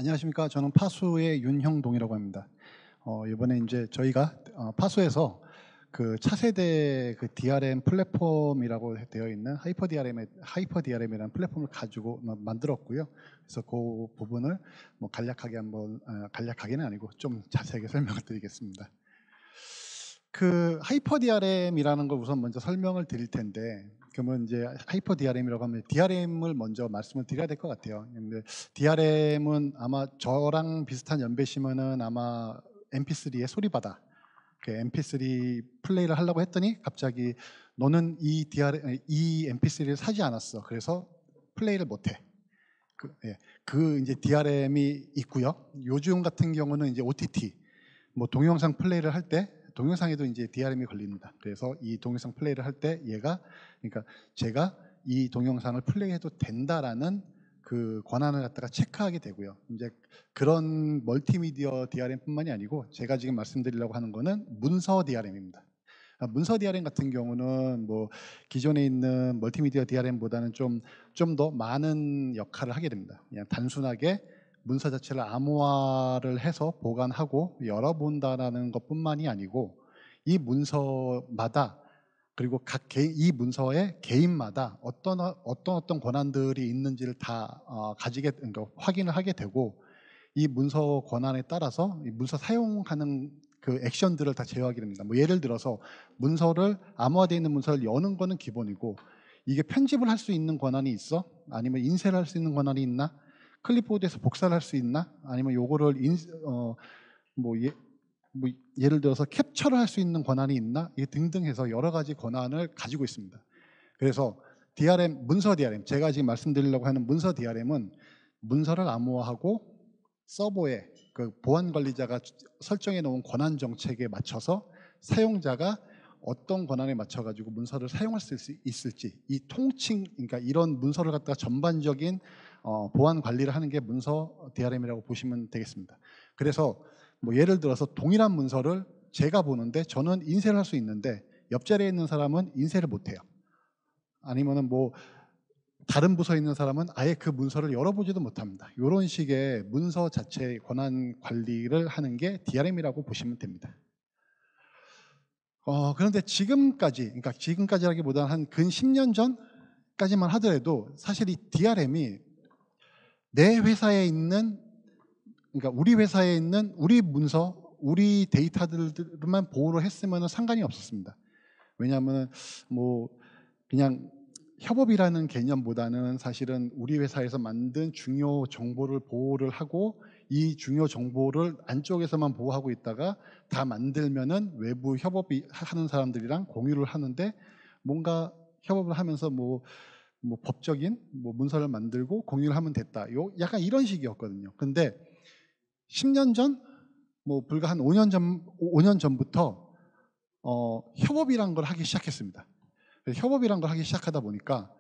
안녕하십니까. 저는 파수의 윤형동이라고 합니다. 이번에 이제 저희가 파수에서 그 차세대 그 DRM 플랫폼이라고 되어 있는 하이퍼 DRM이라는 플랫폼을 가지고 만들었고요. 그래서 그 부분을 뭐 간략하게 한번 간략하게는 아니고 좀 자세하게 설명을 드리겠습니다. 그 하이퍼 DRM이라는 걸 우선 먼저 설명을 드릴 텐데, 그러면 이제 하이퍼 DRM이라고 하면 DRM을 먼저 말씀을 드려야 될 것 같아요. 근데 DRM은 아마 저랑 비슷한 연배시면은 아마 MP3의 소리바다, 그 MP3 플레이를 하려고 했더니 갑자기 너는 이 MP3를 사지 않았어. 그래서 플레이를 못해. 그 이제 DRM이 있고요. 요즘 같은 경우는 이제 OTT, 뭐 동영상 플레이를 할 때 동영상에도 이제 DRM이 걸립니다. 그래서 이 동영상 플레이를 할 때 그러니까 제가 이 동영상을 플레이해도 된다라는 그 권한을 갖다가 체크하게 되고요. 이제 그런 멀티미디어 DRM뿐만이 아니고 제가 지금 말씀드리려고 하는 거는 문서 DRM입니다. 문서 DRM 같은 경우는 뭐 기존에 있는 멀티미디어 DRM보다는 좀 더 많은 역할을 하게 됩니다. 그냥 단순하게 문서 자체를 암호화를 해서 보관하고 열어본다라는 것뿐만이 아니고 이 문서마다, 그리고 각 개인, 이 문서의 개인마다 어떤 권한들이 있는지를 다 그러니까 확인을 하게 되고, 이 문서 권한에 따라서 이 문서 사용하는 그 액션들을 다 제어하게 됩니다. 뭐 예를 들어서 문서를 암호화되어 있는 문서를 여는 거는 기본이고, 이게 편집을 할 수 있는 권한이 있어? 아니면 인쇄를 할 수 있는 권한이 있나? 클립보드에서 복사를 할 수 있나? 아니면 요거를 뭐 예를 들어서 캡처를 할 수 있는 권한이 있나? 이게 등등 해서 여러 가지 권한을 가지고 있습니다. 그래서 문서 DRM, 제가 지금 말씀드리려고 하는 문서 DRM은 문서를 암호화하고 서버에 그 보안 관리자가 설정해 놓은 권한 정책에 맞춰서 사용자가 어떤 권한에 맞춰 가지고 문서를 사용할 수 있을지, 이 통칭, 그러니까 이런 문서를 갖다가 전반적인 보안 관리를 하는 게 문서 DRM이라고 보시면 되겠습니다. 그래서 뭐 예를 들어서 동일한 문서를 제가 보는데 저는 인쇄를 할 수 있는데 옆자리에 있는 사람은 인쇄를 못 해요. 아니면은 뭐 다른 부서에 있는 사람은 아예 그 문서를 열어보지도 못합니다. 이런 식의 문서 자체의 권한 관리를 하는 게 DRM이라고 보시면 됩니다. 그런데 그러니까 지금까지라기보다는 한 근 10년 전까지만 하더라도 사실 이 DRM이 내 회사에 있는, 그러니까 우리 회사에 있는 우리 문서, 우리 데이터들만 보호를 했으면 상관이 없었습니다. 왜냐하면 뭐 그냥 협업이라는 개념보다는 사실은 우리 회사에서 만든 중요 정보를 보호를 하고, 이 중요 정보를 안쪽에서만 보호하고 있다가 다 만들면은 외부 협업이 하는 사람들이랑 공유를 하는데, 뭔가 협업을 하면서 뭐 법적인 뭐 문서를 만들고 공유를 하면 됐다. 약간 이런 식이었거든요. 근데 10년 전, 뭐 불과 한 5년 전부터 협업이란 걸 하기 시작했습니다. 협업이란 걸 하기 시작하다 보니까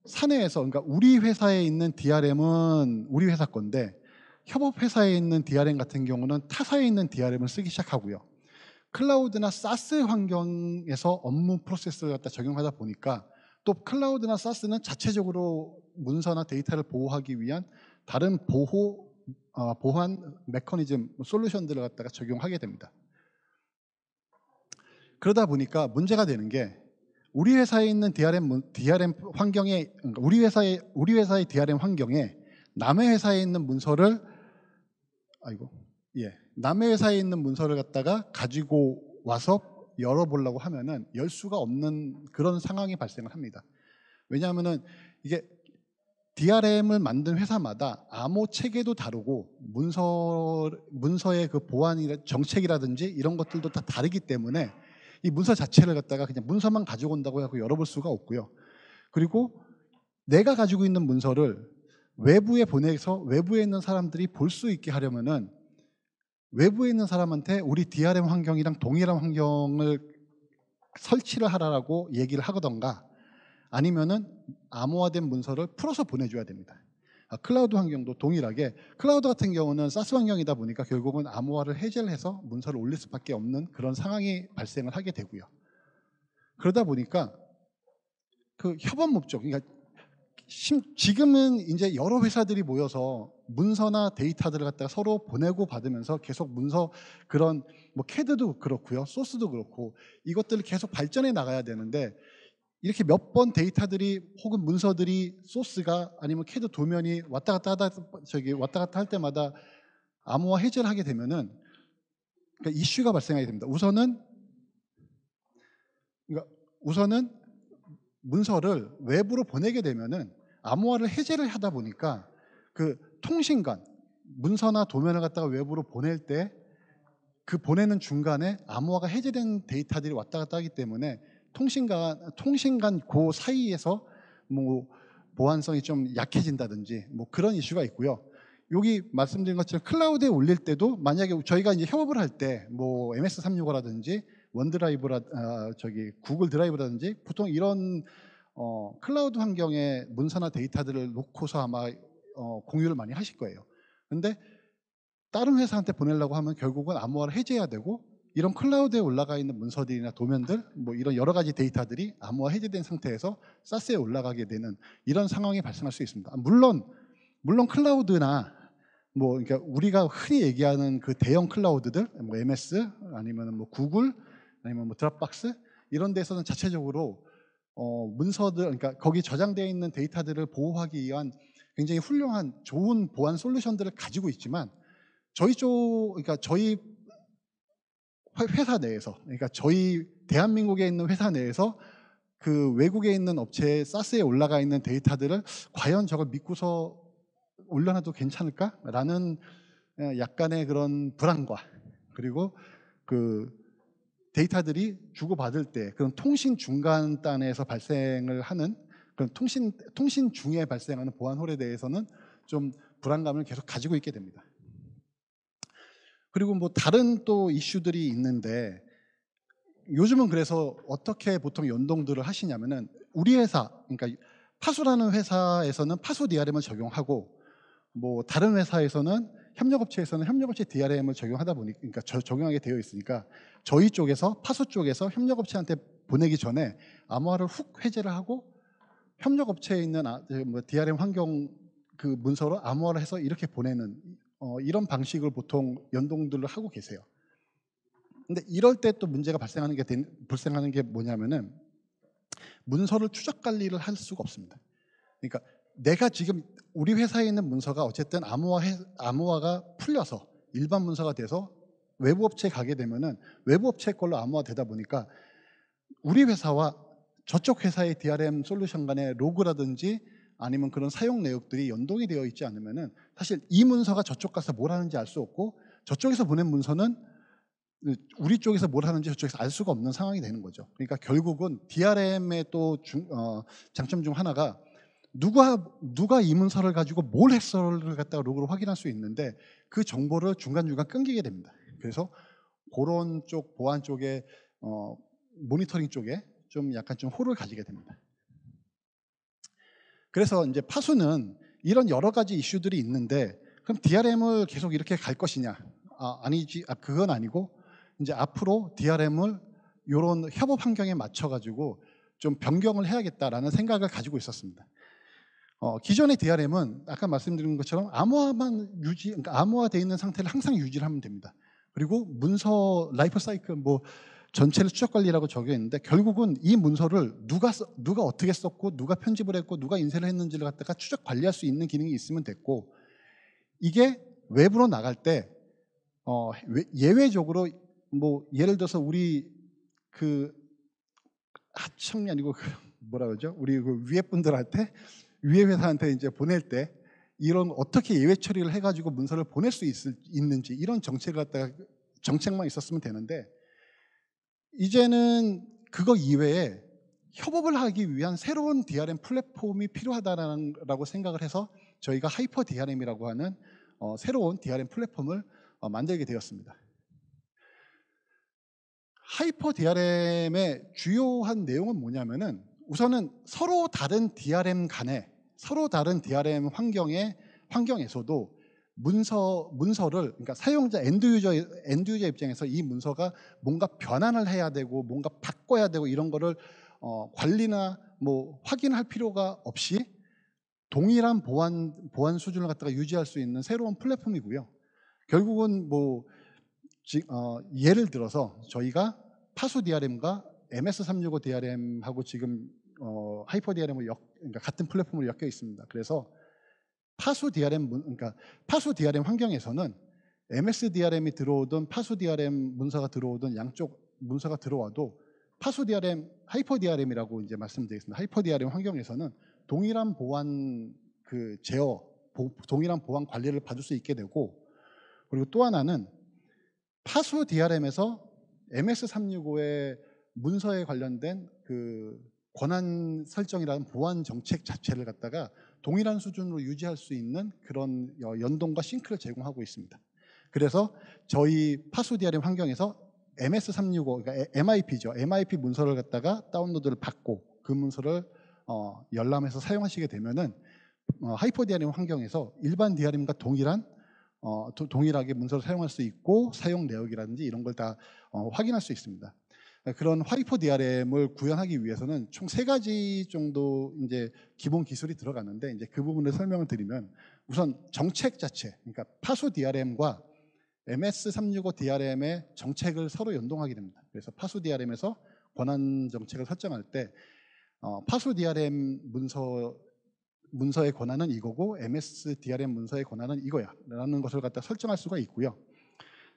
사내에서, 그러니까 우리 회사에 있는 DRM은 우리 회사 건데 협업 회사에 있는 DRM 같은 경우는 타사에 있는 DRM을 쓰기 시작하고요. 클라우드나 사스 환경에서 업무 프로세스를 갖다 적용하다 보니까 또 클라우드나 사스는 자체적으로 문서나 데이터를 보호하기 위한 다른 보안 메커니즘, 솔루션들을 갖다가 적용하게 됩니다. 그러다 보니까 문제가 되는 게, 우리 회사에 있는 DRM 환경에, 그러니까 우리 회사의 DRM 환경에 남의 회사에 있는 문서를 남의 회사에 있는 문서를 갖다가 가지고 와서 열어보려고 하면은 열 수가 없는 그런 상황이 발생을 합니다. 왜냐하면은 이게 DRM을 만든 회사마다 암호 체계도 다르고 문서의 그 보안 정책이라든지 이런 것들도 다 다르기 때문에 이 문서 자체를 갖다가 그냥 문서만 가지고 온다고 하고 열어볼 수가 없고요. 그리고 내가 가지고 있는 문서를 외부에 보내서 외부에 있는 사람들이 볼 수 있게 하려면은 외부에 있는 사람한테 우리 DRM 환경이랑 동일한 환경을 설치를 하라고 얘기를 하거던가, 아니면은 암호화된 문서를 풀어서 보내줘야 됩니다. 클라우드 환경도 동일하게, 클라우드 같은 경우는 사스 환경이다 보니까 결국은 암호화를 해제를 해서 문서를 올릴 수밖에 없는 그런 상황이 발생을 하게 되고요. 그러다 보니까 그 협업 목적, 그러니까 지금은 이제 여러 회사들이 모여서 문서나 데이터들을 갖다가 서로 보내고 받으면서 계속 문서 그런 뭐 캐드도 그렇고요, 소스도 그렇고 이것들을 계속 발전해 나가야 되는데 이렇게 몇 번 데이터들이 혹은 문서들이 소스가 아니면 캐드 도면이 왔다 갔다 할 때마다 암호화 해제를 하게 되면은 그러니까 이슈가 발생하게 됩니다. 우선은 문서를 외부로 보내게 되면은 암호화를 해제를 하다 보니까 그 통신간 문서나 도면을 갖다가 외부로 보낼 때 그 보내는 중간에 암호화가 해제된 데이터들이 왔다 갔다 하기 때문에 통신간 그 사이에서 뭐 보안성이 좀 약해진다든지 뭐 그런 이슈가 있고요. 여기 말씀드린 것처럼 클라우드에 올릴 때도 만약에 저희가 이제 협업을 할 때 뭐 MS365라든지 원드라이브라 구글 드라이브라든지 보통 이런 클라우드 환경에 문서나 데이터들을 놓고서 아마 공유를 많이 하실 거예요. 근데 다른 회사한테 보내려고 하면 결국은 암호화를 해제해야 되고 이런 클라우드에 올라가 있는 문서들이나 도면들 뭐 이런 여러 가지 데이터들이 암호화 해제된 상태에서 사스에 올라가게 되는 이런 상황이 발생할 수 있습니다. 물론 클라우드나 뭐 그러니까 우리가 흔히 얘기하는 그 대형 클라우드들 뭐 MS 아니면 뭐 구글 아니면 뭐 드랍박스 이런 데서는 자체적으로 문서들 그러니까 거기 저장되어 있는 데이터들을 보호하기 위한 굉장히 훌륭한 좋은 보안 솔루션들을 가지고 있지만 그러니까 저희 회사 내에서 그러니까 저희 대한민국에 있는 회사 내에서 그 외국에 있는 업체의 사스에 올라가 있는 데이터들을 과연 저걸 믿고서 올려놔도 괜찮을까라는 약간의 그런 불안과 그리고 그 데이터들이 주고받을 때 그런 통신 중간단에서 발생을 하는 그런 통신 중에 발생하는 보안 홀에 대해서는 좀 불안감을 계속 가지고 있게 됩니다. 그리고 뭐 다른 또 이슈들이 있는데 요즘은 그래서 어떻게 보통 연동들을 하시냐면은 우리 회사 그러니까 파수라는 회사에서는 파수 DRM을 적용하고 뭐 다른 회사에서는 협력업체에서는 협력업체 DRM을 적용하다 보니까 그러니까 적용하게 되어 있으니까 저희 쪽에서 파수 쪽에서 협력업체한테 보내기 전에 암호화를 훅 해제를 하고 협력업체에 있는 뭐 DRM 환경 그 문서로 암호화를 해서 이렇게 보내는 이런 방식을 보통 연동들을 하고 계세요. 근데 이럴 때 또 문제가 발생하는 게 뭐냐면은 문서를 추적 관리를 할 수가 없습니다. 그러니까 내가 지금 우리 회사에 있는 문서가 어쨌든 암호화가 풀려서 일반 문서가 돼서 외부 업체에 가게 되면은 외부 업체 걸로 암호화 되다 보니까 우리 회사와 저쪽 회사의 DRM 솔루션 간의 로그라든지 아니면 그런 사용 내역들이 연동이 되어 있지 않으면은 사실 이 문서가 저쪽 가서 뭘 하는지 알 수 없고 저쪽에서 보낸 문서는 우리 쪽에서 뭘 하는지 저쪽에서 알 수가 없는 상황이 되는 거죠. 그러니까 결국은 DRM의 또 장점 중 하나가 누가 이 문서를 가지고 뭘 했어를 갖다가 로그로 확인할 수 있는데 그 정보를 중간중간 끊기게 됩니다. 그래서 그런 쪽 보안 쪽에 모니터링 쪽에 좀 약간 좀 호를 가지게 됩니다. 그래서 이제 파수는 이런 여러 가지 이슈들이 있는데 그럼 DRM을 계속 이렇게 갈 것이냐? 그건 아니고 이제 앞으로 DRM을 이런 협업 환경에 맞춰 가지고 좀 변경을 해야겠다라는 생각을 가지고 있었습니다. 기존의 DRM은 아까 말씀드린 것처럼 그러니까 암호화되어 있는 상태를 항상 유지를 하면 됩니다. 그리고 문서 라이프 사이클 뭐 전체를 추적 관리라고 적용했는데 결국은 이 문서를 누가 어떻게 썼고 누가 편집을 했고 누가 인쇄를 했는지를 갖다가 추적 관리할 수 있는 기능이 있으면 됐고 이게 외부로 나갈 때 예외적으로 뭐 예를 들어서 우리 그 하청이 아니고 뭐라 그러죠? 우리 그 위에 분들한테 위에 회사한테 이제 보낼 때 이런 어떻게 예외 처리를 해가지고 문서를 보낼 수 있는지 이런 정책만 있었으면 되는데 이제는 그거 이외에 협업을 하기 위한 새로운 DRM 플랫폼이 필요하다라고 생각을 해서 저희가 하이퍼 DRM이라고 하는 새로운 DRM 플랫폼을 만들게 되었습니다. 하이퍼 DRM의 주요한 내용은 뭐냐면은 우선은 서로 다른 DRM DRM 환경에서도 문서를 그러니까 사용자 엔드유저 입장에서 이 문서가 뭔가 변환을 해야 되고 뭔가 바꿔야 되고 이런 거를 관리나 뭐 확인할 필요가 없이 동일한 보안 수준을 갖다가 유지할 수 있는 새로운 플랫폼이고요. 결국은 뭐 예를 들어서 저희가 파수 DRM과 MS365 DRM하고 지금 하이퍼 DRM을 그러니까 같은 플랫폼으로 엮여 있습니다. 그래서 파수 DRM 환경에서는 MS DRM이 들어오든 파수 DRM 문서가 들어오든 양쪽 문서가 들어와도 파수 DRM, 하이퍼 DRM이라고 이제 말씀드리겠습니다. 하이퍼 DRM 환경에서는 동일한 보안 동일한 보안 관리를 받을 수 있게 되고, 그리고 또 하나는 파수 DRM에서 MS365의 문서에 관련된 그 권한 설정이라는 보안 정책 자체를 갖다가 동일한 수준으로 유지할 수 있는 그런 연동과 싱크를 제공하고 있습니다. 그래서 저희 파수 DRM 환경에서 MS365, 그러니까 MIP죠. MIP 문서를 갖다가 다운로드를 받고 그 문서를 열람해서 사용하시게 되면은 하이퍼 DRM 환경에서 일반 DRM과 동일하게 문서를 사용할 수 있고 사용 내역이라든지 이런 걸 다 확인할 수 있습니다. 그런 하이퍼 DRM을 구현하기 위해서는 총 3가지 정도 이제 기본 기술이 들어가는데, 이제 그 부분을 설명을 드리면, 우선 정책 자체, 그러니까 파수 DRM과 MS365 DRM의 정책을 서로 연동하게 됩니다. 그래서 파수 DRM에서 권한 정책을 설정할 때 파수 DRM 문서의 권한은 이거고 MS DRM 문서의 권한은 이거야 라는 것을 갖다 설정할 수가 있고요.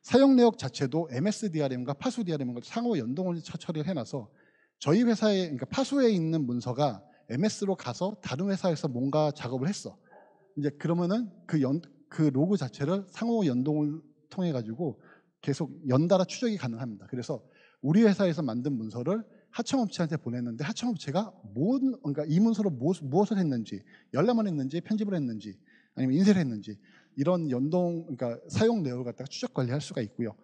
사용 내역 자체도 MS DRM과 파수 DRM과 상호 연동을 처리를 해놔서 저희 회사에, 그러니까 파수에 있는 문서가 MS로 가서 다른 회사에서 뭔가 작업을 했어. 이제 그러면은 그 로그 자체를 상호 연동을 통해 가지고 계속 연달아 추적이 가능합니다. 그래서 우리 회사에서 만든 문서를 하청업체한테 보냈는데 하청업체가 그러니까 이 문서로 무엇을 했는지, 열람을 했는지, 편집을 했는지, 아니면 인쇄를 했는지, 이런 그러니까 사용 내역을 갖다가 추적 관리할 수가 있고요.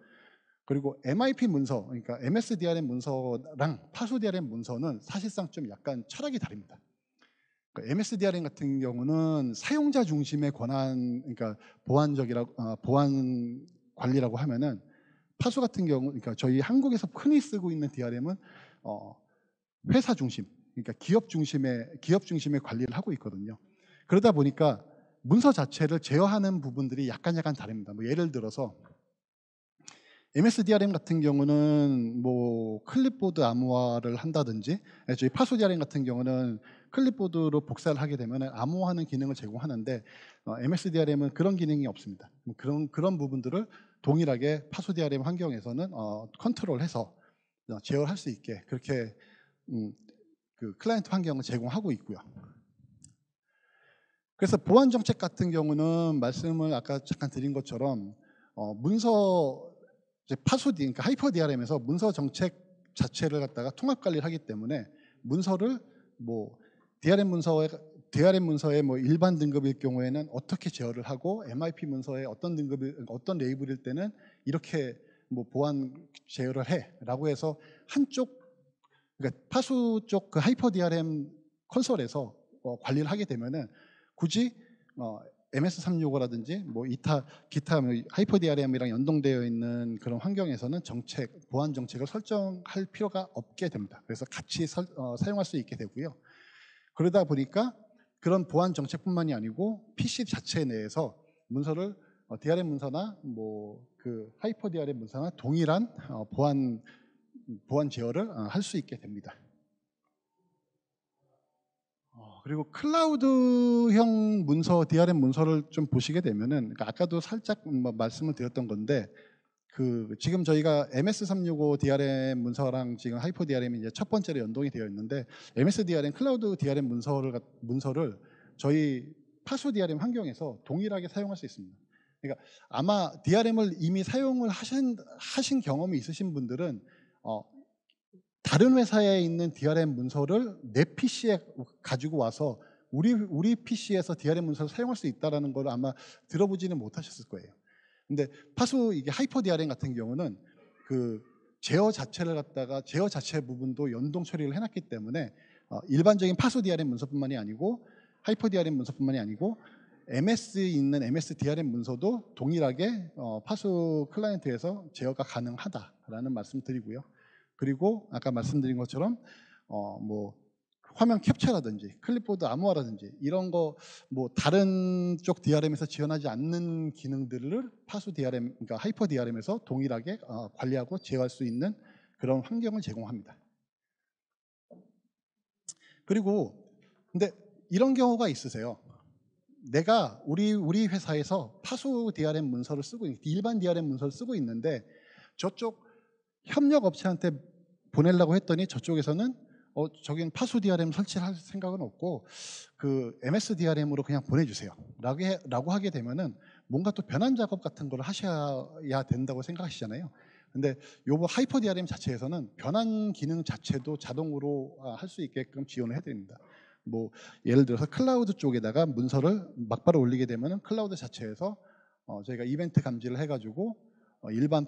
그리고 MIP 문서, 그러니까 MS DRM 문서랑 파수 DRM 문서는 사실상 좀 약간 철학이 다릅니다. 그러니까 MS DRM 같은 경우는 사용자 중심의 그러니까 보안 관리라고 하면은, 파수 같은 경우, 그러니까 저희 한국에서 흔히 쓰고 있는 DRM은 회사 중심, 그러니까 기업 중심의 관리를 하고 있거든요. 그러다 보니까 문서 자체를 제어하는 부분들이 약간 다릅니다. 뭐 예를 들어서 MS DRM 같은 경우는 뭐 클립보드 암호화를 한다든지, 저희 파수 DRM 같은 경우는 클립보드로 복사를 하게 되면 암호화하는 기능을 제공하는데, MS DRM은 그런 기능이 없습니다. 그런 부분들을 동일하게 파수 DRM 환경에서는 컨트롤해서 제어할 수 있게 그렇게 그 클라이언트 환경을 제공하고 있고요. 그래서 보안 정책 같은 경우는 말씀을 아까 잠깐 드린 것처럼 문서 그러니까 하이퍼 DRM에서 문서 정책 자체를 갖다가 통합 관리를 하기 때문에 문서를 뭐 DRM 문서의 뭐 일반 등급일 경우에는 어떻게 제어를 하고, MIP 문서의 어떤 레이블일 때는 이렇게 뭐 보안 제어를 해라고 해서 그러니까 파수 쪽 그 하이퍼 DRM 콘솔에서 관리를 하게 되면은 굳이 MS365라든지 뭐 기타 하이퍼 DRM이랑 연동되어 있는 그런 환경에서는 보안 정책을 설정할 필요가 없게 됩니다. 그래서 같이 사용할 수 있게 되고요. 그러다 보니까 그런 보안 정책뿐만이 아니고 PC 자체 내에서 문서를 DRM 문서나 뭐 그 하이퍼 DRM 문서나 동일한 보안 제어를 할 수 있게 됩니다. 그리고 클라우드형 문서, DRM 문서를 좀 보시게 되면은, 그러니까 아까도 살짝 말씀을 드렸던 건데, 지금 저희가 MS365 DRM 문서랑 지금 하이퍼 DRM이 이제 첫 번째로 연동이 되어 있는데, MS DRM, 클라우드 DRM 문서를 저희 파수 DRM 환경에서 동일하게 사용할 수 있습니다. 그러니까 아마 DRM을 이미 사용을 하신 경험이 있으신 분들은 다른 회사에 있는 DRM 문서를 내 PC에 가지고 와서 우리 PC에서 DRM 문서를 사용할 수 있다는 걸 아마 들어보지는 못하셨을 거예요. 근데 이게 하이퍼 DRM 같은 경우는 그 제어 자체 부분도 연동 처리를 해놨기 때문에 일반적인 파수 DRM 문서뿐만이 아니고 하이퍼 DRM 문서뿐만이 아니고 MS에 있는 MS DRM 문서도 동일하게 파수 클라이언트에서 제어가 가능하다라는 말씀 드리고요. 그리고 아까 말씀드린 것처럼 뭐 화면 캡처라든지 클립보드 암호화라든지 이런 거 뭐 다른 쪽 DRM에서 지원하지 않는 기능들을 파수 DRM, 그러니까 하이퍼 DRM에서 동일하게 관리하고 제어할 수 있는 그런 환경을 제공합니다. 그리고 근데 이런 경우가 있으세요. 내가 우리 회사에서 파수 DRM 문서를 쓰고 일반 DRM 문서를 쓰고 있는데 저쪽 협력 업체한테 보내려고 했더니 저쪽에서는 저긴 파수 DRM 설치할 생각은 없고 그 MS DRM으로 그냥 보내주세요 라고 하게 되면은 뭔가 또 변환 작업 같은 걸 하셔야 된다고 생각하시잖아요. 근데 요거 하이퍼 DRM 자체에서는 변환 기능 자체도 자동으로 할 수 있게끔 지원을 해드립니다. 뭐 예를 들어서 클라우드 쪽에다가 문서를 막바로 올리게 되면은 클라우드 자체에서 저희가 이벤트 감지를 해가지고 일반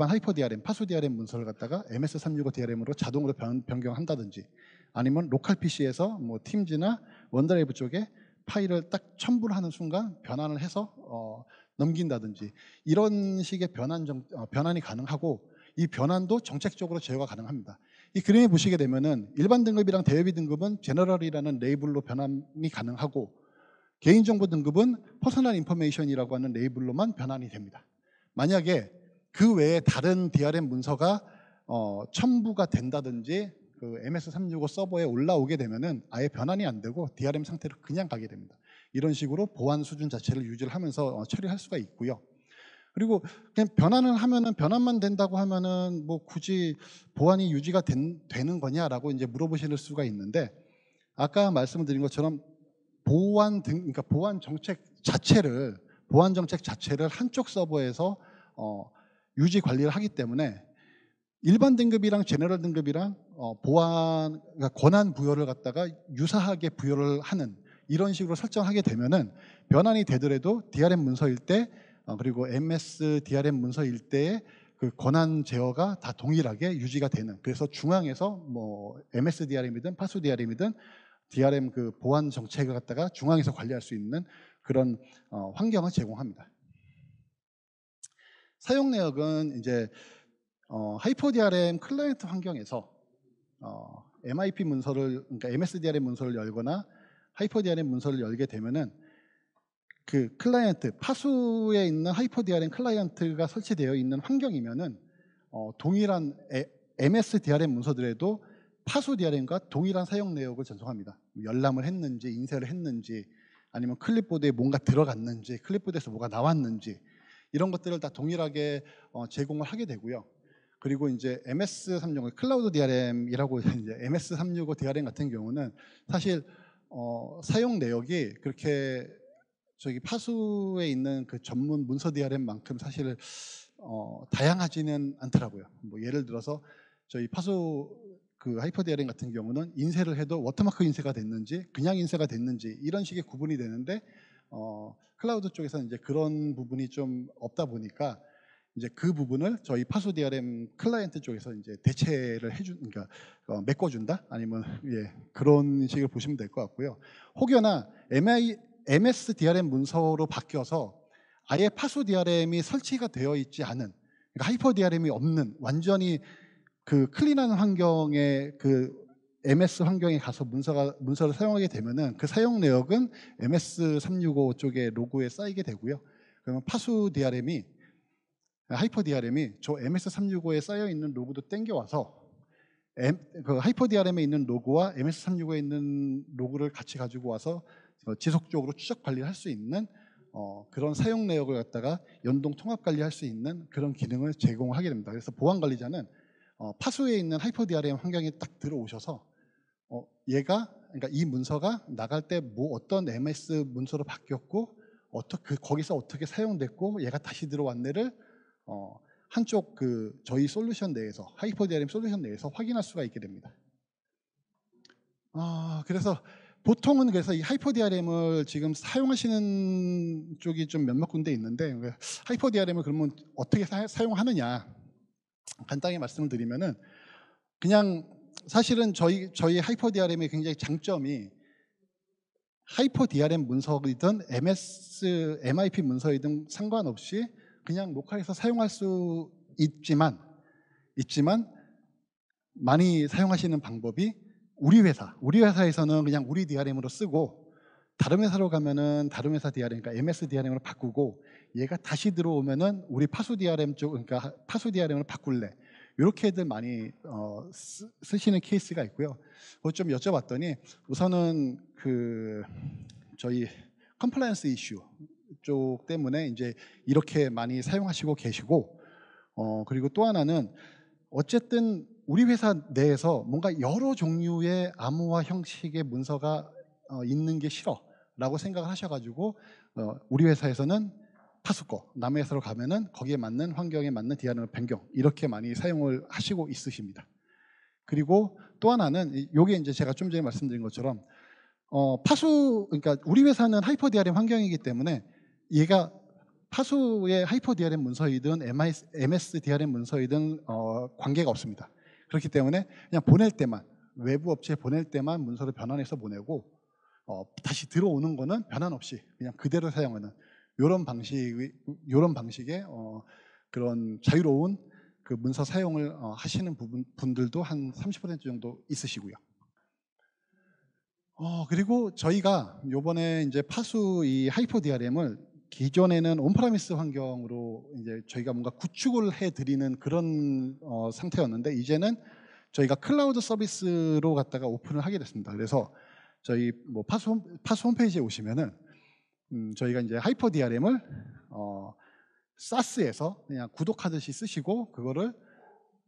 하이퍼 DRM, 파수 DRM 문서를 갖다가 MS365 DRM으로 자동으로 변경한다든지 아니면 로컬 PC에서 뭐 팀즈나 원드라이브 쪽에 파일을 딱 첨부를 하는 순간 변환을 해서 넘긴다든지 이런 식의 변환이 가능하고 이 변환도 정책적으로 제어가 가능합니다. 이 그림에 보시게 되면은 일반 등급이랑 대여비 등급은 제너럴이라는 레이블로 변환이 가능하고 개인정보 등급은 퍼스널 인포메이션이라고 하는 레이블로만 변환이 됩니다. 만약에 그 외에 다른 DRM 문서가 첨부가 된다든지 그 MS365 서버에 올라오게 되면은 아예 변환이 안 되고 DRM 상태로 그냥 가게 됩니다. 이런 식으로 보안 수준 자체를 유지를 하면서 처리할 수가 있고요. 그리고 그냥 변환을 하면은 변환만 된다고 하면은 뭐 굳이 보안이 유지가 되는 거냐라고 이제 물어보실 수가 있는데 아까 말씀드린 것처럼 그러니까 보안 정책 자체를 한쪽 서버에서 유지 관리를 하기 때문에 일반 등급이랑 제너럴 등급이랑 보안 그러니까 권한 부여를 갖다가 유사하게 부여를 하는 이런 식으로 설정하게 되면은 변환이 되더라도 DRM 문서일 때 그리고 MS DRM 문서일 때의 그 권한 제어가 다 동일하게 유지가 되는, 그래서 중앙에서 뭐 MS DRM이든 파수 DRM이든 DRM 그 보안 정책을 갖다가 중앙에서 관리할 수 있는 그런 환경을 제공합니다. 사용 내역은 이제 하이퍼 DRM 클라이언트 환경에서 MIP 문서를, 그러니까 MS DRM 문서를 열거나 하이퍼 DRM 문서를 열게 되면은 그 클라이언트, 파수에 있는 하이퍼 DRM 클라이언트가 설치되어 있는 환경이면은 동일한 MS DRM 문서들에도 파수 DRM과 동일한 사용 내역을 전송합니다. 열람을 했는지, 인쇄를 했는지, 아니면 클립보드에 뭔가 들어갔는지, 클립보드에서 뭐가 나왔는지 이런 것들을 다 동일하게 제공을 하게 되고요. 그리고 이제 MS365 클라우드 DRM이라고 이제 MS365 DRM 같은 경우는 사실 사용 내역이 그렇게 저기 파수에 있는 그 전문 문서 DRM만큼 사실 다양하지는 않더라고요. 뭐 예를 들어서 저희 파수 그 하이퍼 DRM 같은 경우는 인쇄를 해도 워터마크 인쇄가 됐는지 그냥 인쇄가 됐는지 이런 식의 구분이 되는데 클라우드 쪽에서는 이제 그런 부분이 좀 없다 보니까 이제 그 부분을 저희 파수 DRM 클라이언트 쪽에서 이제 대체를 그러니까 메꿔준다 아니면 그런 식으로 보시면 될 것 같고요. 혹여나 MS DRM 문서로 바뀌어서 아예 파수 DRM이 설치가 되어 있지 않은, 그러니까 하이퍼 DRM이 없는 완전히 그 클린한 환경에 그 MS 환경에 가서 문서를 사용하게 되면은 그 사용 내역은 MS365 쪽의 로고에 쌓이게 되고요. 그러면 파수 DRM이 하이퍼 DRM이 저 MS365에 쌓여 있는 로고도 땡겨와서 그 하이퍼 DRM에 있는 로고와 MS365에 있는 로고를 같이 가지고 와서 지속적으로 추적 관리를 할 수 있는 그런 사용 내역을 갖다가 연동 통합 관리할 수 있는 그런 기능을 제공하게 됩니다. 그래서 보안 관리자는 파수에 있는 하이퍼 DRM 환경에 딱 들어오셔서 그러니까 이 문서가 나갈 때 뭐 어떤 MS 문서로 바뀌었고 거기서 어떻게 사용됐고 얘가 다시 들어왔네를 한쪽 그 저희 솔루션 내에서 하이퍼 DRM 솔루션 내에서 확인할 수가 있게 됩니다. 그래서 보통은 그래서 이 하이퍼 DRM을 지금 사용하시는 쪽이 좀 몇몇 군데 있는데 하이퍼 DRM을 그러면 어떻게 사용하느냐 간단히 말씀을 드리면은 그냥 사실은 저희 하이퍼 DRM의 굉장히 장점이 하이퍼 DRM 문서이든 MIP 문서이든 상관없이 그냥 로컬에서 사용할 수 있지만 많이 사용하시는 방법이 우리 회사에서는 그냥 우리 DRM으로 쓰고 다른 회사로 가면은 다른 회사 DRM, 그러니까 MS DRM으로 바꾸고 얘가 다시 들어오면은 우리 파수 DRM 쪽, 그러니까 파수 DRM으로 바꿀래. 이렇게들 많이 쓰시는 케이스가 있고요. 그거 좀 여쭤봤더니 우선은 그 저희 컴플라이언스 이슈 쪽 때문에 이제 이렇게 많이 사용하시고 계시고, 그리고 또 하나는 어쨌든 우리 회사 내에서 뭔가 여러 종류의 암호화 형식의 문서가 있는 게 싫어라고 생각을 하셔가지고 우리 회사에서는 파수 거, 남의 회사로 가면은 거기에 맞는 환경에 맞는 DRM을 변경 이렇게 많이 사용을 하시고 있으십니다. 그리고 또 하나는 요게 이제 제가 좀 전에 말씀드린 것처럼 파수, 그러니까 우리 회사는 하이퍼 DRM 환경이기 때문에 얘가 파수의 하이퍼 DRM 문서이든 MS DRM 문서이든 관계가 없습니다. 그렇기 때문에 그냥 보낼 때만, 외부 업체에 보낼 때만 문서를 변환해서 보내고 다시 들어오는 거는 변환 없이 그냥 그대로 사용하는 이런 방식의 그런 자유로운 그 문서 사용을 하시는 분들도 한 30% 정도 있으시고요. 그리고 저희가 요번에 이제 파수 이 하이퍼 DRM을 기존에는 온프라미스 환경으로 이제 저희가 뭔가 구축을 해드리는 그런 상태였는데 이제는 저희가 클라우드 서비스로 갖다가 오픈을 하게 됐습니다. 그래서 저희 뭐 파수 홈페이지에 오시면은 저희가 이제 하이퍼 DRM을 사스에서 그냥 구독하듯이 쓰시고 그거를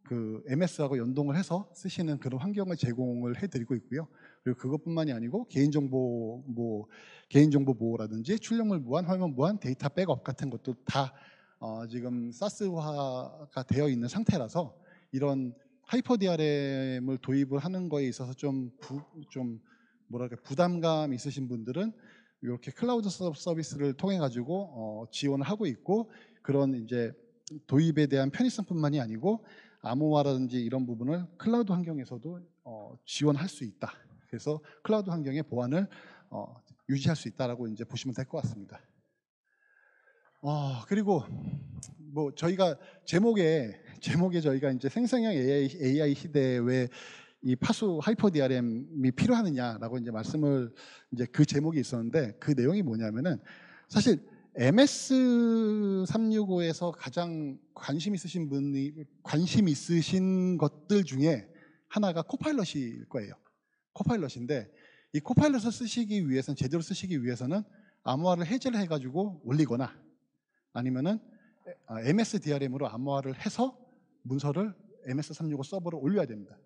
그 MS하고 연동을 해서 쓰시는 그런 환경을 제공을 해드리고 있고요. 그리고 그것뿐만이 아니고 개인정보 보호라든지 출력물 보안, 화면 보안, 데이터 백업 같은 것도 다 지금 사스화가 되어 있는 상태라서 이런 하이퍼 DRM을 도입을 하는 거에 있어서 좀 뭐랄까 부담감 있으신 분들은 이렇게 클라우드 서비스를 통해 가지고 지원을 하고 있고 그런 이제 도입에 대한 편의성뿐만이 아니고 암호화라든지 이런 부분을 클라우드 환경에서도 지원할 수 있다. 그래서 클라우드 환경의 보안을 유지할 수 있다라고 이제 보시면 될 것 같습니다. 그리고 뭐 저희가 제목에 저희가 이제 생성형 AI 시대에 왜 이 파수 하이퍼 DRM이 필요하느냐라고 이제 말씀을 이제 그 제목이 있었는데 그 내용이 뭐냐면은 사실 MS365에서 가장 관심 있으신 것들 중에 하나가 코파일럿일 거예요. 코파일럿인데 이 코파일럿을 쓰시기 위해서는 제대로 쓰시기 위해서는 암호화를 해제를 해가지고 올리거나 아니면은 MS DRM으로 암호화를 해서 문서를 MS365 서버로 올려야 됩니다.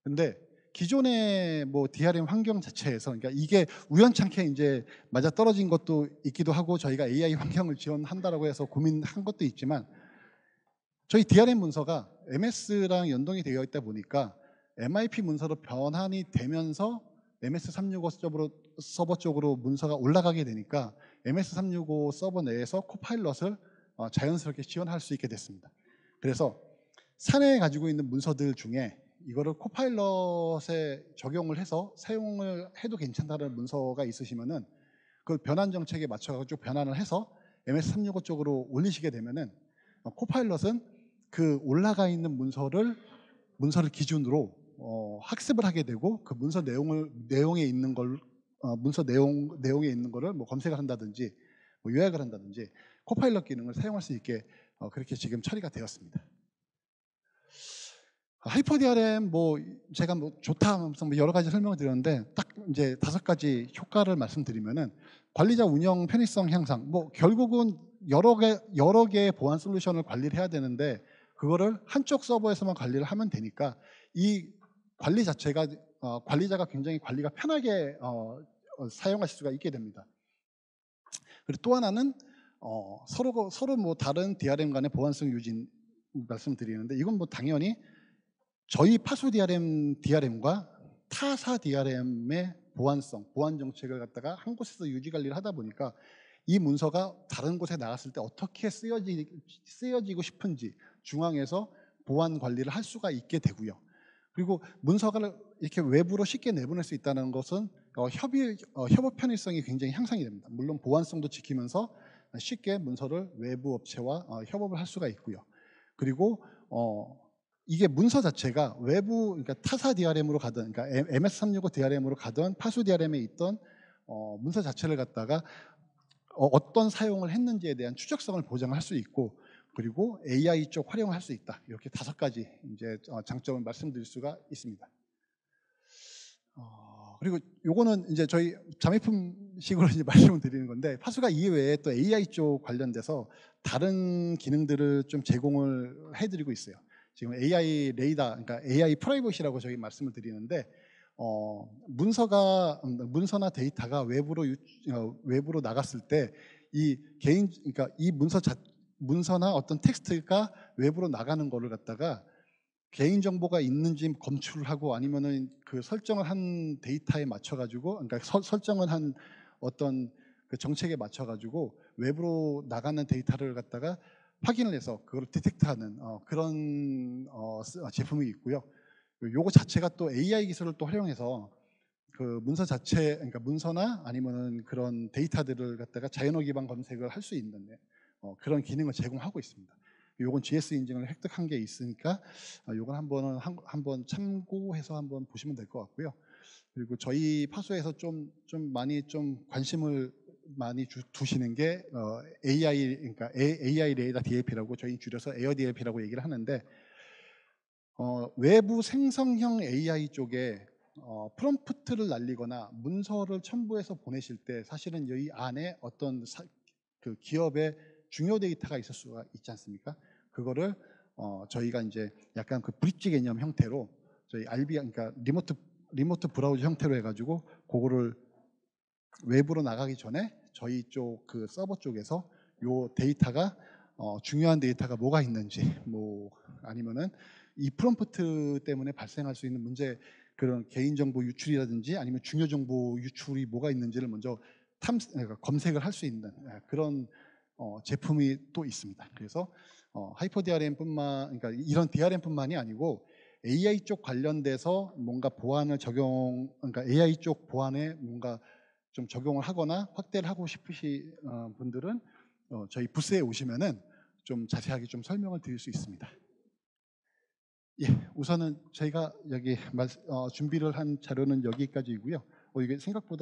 근데 기존의 뭐 DRM 환경 자체에서 그러니까 이게 우연찮게 이제 맞아 떨어진 것도 있기도 하고 저희가 AI 환경을 지원한다라고 해서 고민한 것도 있지만 저희 DRM 문서가 MS랑 연동이 되어 있다 보니까 MIP 문서로 변환이 되면서 MS365 서버 쪽으로 문서가 올라가게 되니까 MS365 서버 내에서 코파일럿을 자연스럽게 지원할 수 있게 됐습니다. 그래서 사내에 가지고 있는 문서들 중에 이거를 코파일럿에 적용을 해서 사용을 해도 괜찮다는 문서가 있으시면은 그걸 변환 정책에 맞춰가지고 변환을 해서 MS365 쪽으로 올리시게 되면은 코파일럿은 그 올라가 있는 문서를 기준으로 학습을 하게 되고 그 문서 내용에 있는 걸 문서 내용에 있는 거를 뭐 검색을 한다든지 뭐 요약을 한다든지 코파일럿 기능을 사용할 수 있게 그렇게 지금 처리가 되었습니다. 하이퍼 DRM 뭐 제가 뭐 좋다 하면서 뭐 여러 가지 설명을 드렸는데 딱 이제 5가지 효과를 말씀드리면은 관리자 운영 편의성 향상 뭐 결국은 여러 개의 보안 솔루션을 관리를 해야 되는데 그거를 한쪽 서버에서만 관리를 하면 되니까 이 관리 자체가 관리자가 굉장히 관리가 편하게 사용하실 수가 있게 됩니다. 그리고 또 하나는 서로 뭐 다른 DRM 간의 보안성 유지 말씀드리는데 이건 뭐 당연히 저희 파수 DRM과 타사 DRM의 보안 정책을 갖다가 한 곳에서 유지 관리를 하다 보니까 이 문서가 다른 곳에 나갔을 때 어떻게 쓰여지고 싶은지 중앙에서 보안 관리를 할 수가 있게 되고요. 그리고 문서가 이렇게 외부로 쉽게 내보낼 수 있다는 것은 협업 편의성이 굉장히 향상이 됩니다. 물론 보안성도 지키면서 쉽게 문서를 외부 업체와 협업을 할 수가 있고요. 그리고 이게 문서 자체가 외부 그러니까 타사 DRM으로 가든 그러니까 MS365 DRM으로 가든 파수 DRM에 있던 문서 자체를 갖다가 어떤 사용을 했는지에 대한 추적성을 보장할 수 있고 그리고 AI 쪽 활용을 할 수 있다. 이렇게 5가지 이제 장점을 말씀드릴 수가 있습니다. 그리고 요거는 이제 저희 자매품식으로 이제 말씀을 드리는 건데 파수가 이외에 또 AI 쪽 관련돼서 다른 기능들을 좀 제공을 해드리고 있어요. 지금 AI 레이더, 그러니까 AI 프라이버시라고 저희 말씀을 드리는데 문서나 데이터가 외부로 나갔을 때 이 그러니까 이 문서나 어떤 텍스트가 외부로 나가는 거를 갖다가 개인 정보가 있는지 검출을 하고 아니면은 그 설정을 한 데이터에 맞춰 가지고 그러니까 설정을 한 어떤 그 정책에 맞춰 가지고 외부로 나가는 데이터를 갖다가 확인을 해서 그걸 디텍트하는 그런 제품이 있고요. 요거 자체가 또 AI 기술을 또 활용해서 그 문서 자체 그러니까 문서나 아니면은 그런 데이터들을 갖다가 자연어 기반 검색을 할 수 있는 그런 기능을 제공하고 있습니다. 요건 GS 인증을 획득한 게 있으니까 요건 한번 참고해서 한번 보시면 될 것 같고요. 그리고 저희 파수에서 좀 많이 좀 관심을 많이 두시는 게 AI 그러니까 AI 레이더 DLP라고 저희 줄여서 에어 DLP라고 얘기를 하는데 외부 생성형 AI 쪽에 프롬프트를 날리거나 문서를 첨부해서 보내실 때 사실은 이 안에 어떤 그 기업의 중요 데이터가 있을 수가 있지 않습니까? 그거를 저희가 이제 약간 그 브릿지 개념 형태로 저희 RB 그러니까 리모트 브라우저 형태로 해가지고 그거를 외부로 나가기 전에 저희 쪽 그 서버 쪽에서 요 데이터가 중요한 데이터가 뭐가 있는지 뭐 아니면은 이 프롬프트 때문에 발생할 수 있는 문제 그런 개인정보 유출이라든지 아니면 중요 정보 유출이 뭐가 있는지를 먼저 그러니까 검색을 할 수 있는 그런 제품이 또 있습니다. 그래서 하이퍼 DRM뿐만 그러니까 이런 DRM뿐만이 아니고 AI 쪽 관련돼서 뭔가 보안을 그러니까 AI 쪽 보안에 뭔가 좀 적용을 하거나 확대를 하고 싶으신 분들은 저희 부스에 오시면은 좀 자세하게 좀 설명을 드릴 수 있습니다. 예, 우선은 저희가 여기 준비를 한 자료는 여기까지이고요. 이게 생각보다